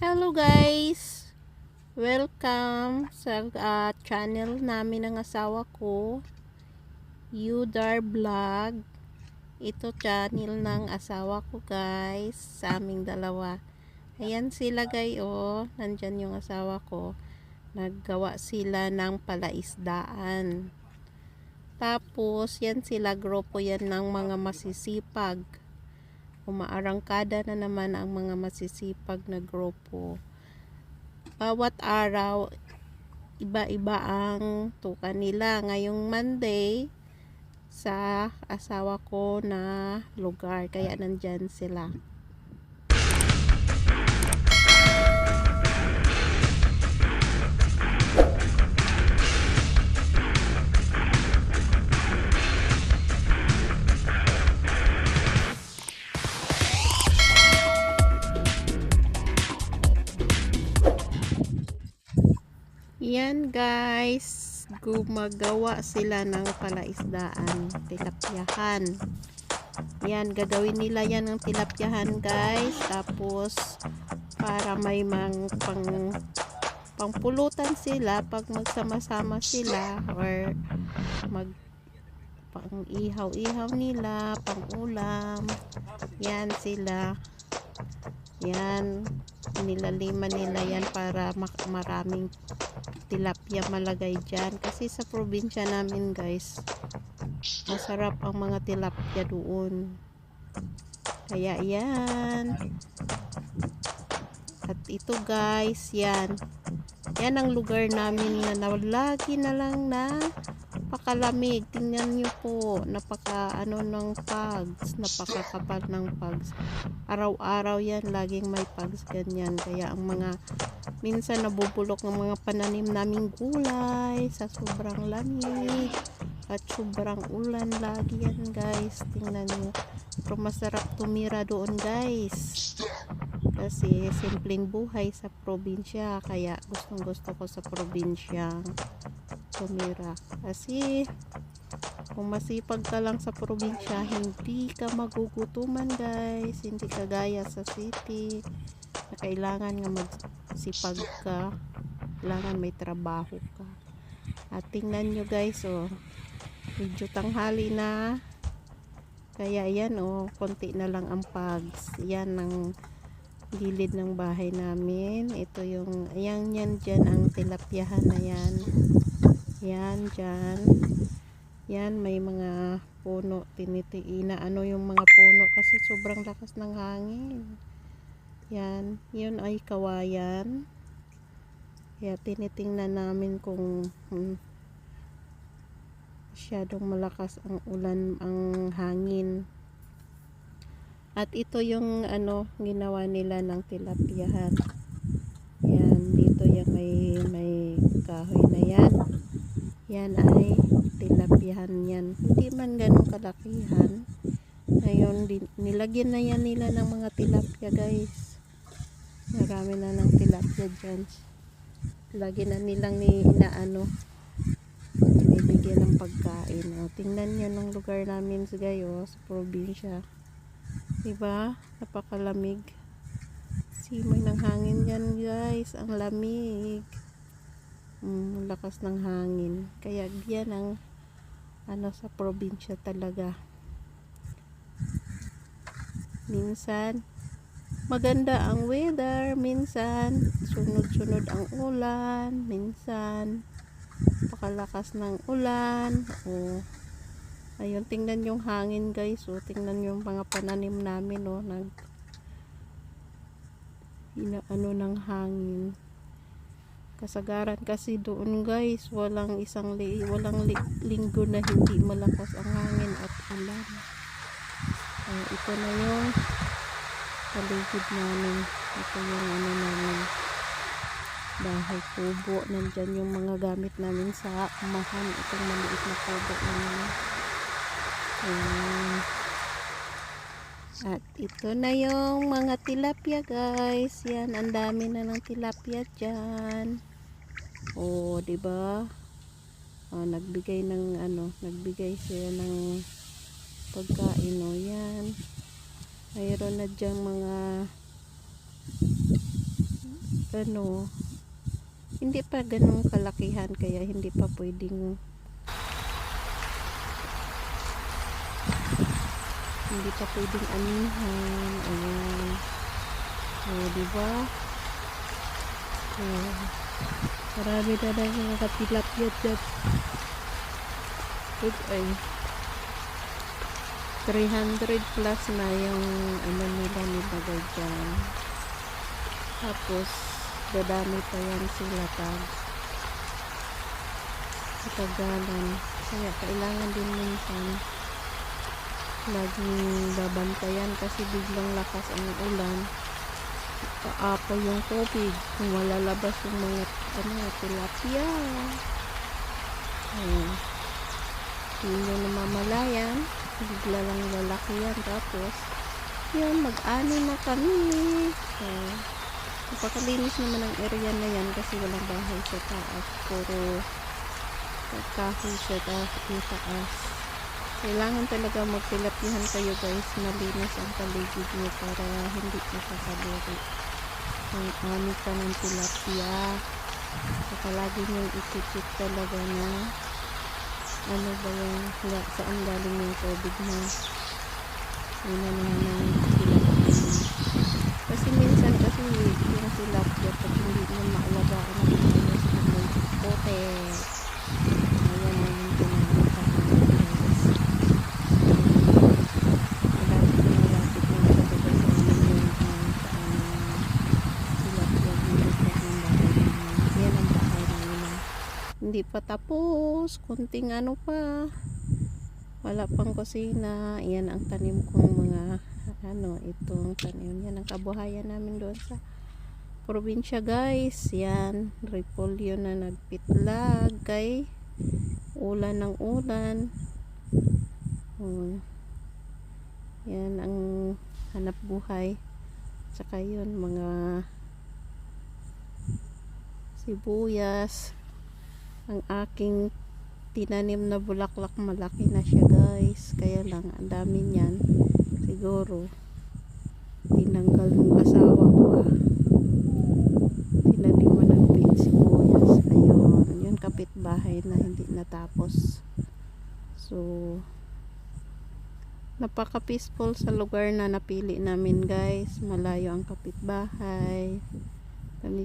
Hello guys! Welcome sa channel namin ng asawa ko, Yudar Vlog. Ito channel ng asawa ko guys, sa aming dalawa. Ayan sila guys, oh. Nandyan yung asawa ko. Naggawa sila ng palaisdaan. Tapos yan sila, grupo yan ng mga masisipag. Umaarangkada na naman ang mga masisipag na grupo. Bawat araw, iba-iba ang tuka nila. Ngayong Monday, sa asawa ko na lugar. Kaya nandyan sila. Yan guys, gumagawa sila ng palaisdaan, tilapyahan. Yan, gagawin nila yan ng tilapyahan guys. Tapos para may pangpulutan sila pag magsama-sama sila, or pang ihaw-ihaw nila, pang ulam. Yan sila. Yan, nilaliman nila yan para maraming tilapia malagay dyan. Kasi sa probinsya namin guys, masarap ang mga tilapia doon. Kaya yan. At ito guys, yan. Yan ang lugar namin na lagi na lang na napakalamig. Tingnan nyo po, napaka ng pugs, napakakapal ng pugs. Araw-araw yan, laging may pugs ganyan. Kaya ang mga minsan nabubulok ng mga pananim naming gulay sa sobrang lamig at sobrang ulan lagi yan guys. Tingnan nyo, pero masarap tumira doon guys. Kasi simpleng buhay sa probinsya, kaya gustong gusto ko sa probinsya tumira. Kasi kung masipag ka lang sa probinsya, hindi ka magugutuman guys. Hindi kagaya sa city na kailangan nga magsipag ka, kailangan may trabaho ka. At tingnan nyo guys, oh, medyo tanghali na, kaya yan, oh, konti na lang ang pugs. Yan ang gilid ng bahay namin. Ito yung, ayan yan dyan, ang tilapyahan na yan. Yan dyan. Yan, may mga puno, tinitiina yung mga puno kasi sobrang lakas ng hangin. Yan, yun ay kawayan. Kaya tinitingnan namin kung masyadong malakas ang ulan, ang hangin. At ito yung ginawa nila ng tilapyahan. Yan, dito yung may kahoy na yan. Yan ay tilapyahan yan. Hindi man ganun kalakihan. Ngayon, nilagyan na yan nila ng mga tilapia guys. Marami na ng tilapia dyan. Lagi na nilang binibigyan ng pagkain. O, tingnan nyo ng lugar namin sa gayo, sa probinsya. Diba? Napakalamig. Simoy ng hangin yan guys. Ang lamig. Lakas ng hangin. Kaya yan ang sa probinsya talaga. Minsan maganda ang weather, minsan sunod-sunod ang ulan, minsan napakalakas ng ulan. Ayun, tingnan yung hangin guys. Tingnan yung mga pananim namin, ng hangin. Kasagaran kasi doon guys, walang linggo na hindi malakas ang hangin at ulan. Ito na yung paligid namin. Ito yung namin, bahay kubo. Nandyan yung mga gamit namin sa umahan. Itong maliit na kubo namin. At ito na yung mga tilapia guys. Yan, ang dami na ng tilapia dyan. Diba? Nagbigay sila ng pagkain. Yan. Mayroon na dyang mga ano, hindi pa ganong kalakihan, kaya hindi pa pwedeng anihan. Ayan. O, diba? O, marami na lang mga tilapia dyan. Ay, 300 plus na yung ano nila nilagay dyan. Tapos dadami pa yan sila pag katagalan, kaya kailangan din minsan laging babantayan kasi biglang lakas ang ulan, paapaw yung tubig kung malalabas yung mga tilapia. Hindi nyo namamalayan, bigla lang lalaki yan. Tapos yun, mag-ani na kami. Napakalinis naman ang area na yan kasi walang bahay sa taas, puro kahoy sa taas. Kailangan talaga magtilapihan kayo guys, malinis ang paligid nyo para hindi nakakadiri ang ani ka ng tilapia. Saka lagi nyo i-check talaga na ano ba yung saan galing yung tubig na inanahan ng tilapia. Kasi minsan kasi yung tilapia pag hindi mo maalagaan ang maayos na may pote, ayan na yung pinagkakaroon guys. Malapit na talaga sa amin yung tilapia dito ng bahay namin. Yan ang bahay namin. Hindi pa tapos, kunting ano pa, wala pang kusina. Yan ang tanim kong mga itong tanim. Yan ang kabuhayan namin doon sa probinsya guys. Yan, repolyo na nagpitlag kay ulan ng ulan. Yan ang hanap buhay. Saka yun, mga sibuyas. Ang aking tinanim na bulaklak, malaki na siya guys, kaya lang ang dami niyan, siguro tinanggal ng asawa ko tinaniman ng sibuyas. Ayun, yun kapitbahay na hindi natapos. So napaka peaceful sa lugar na napili namin guys, malayo ang kapitbahay, kami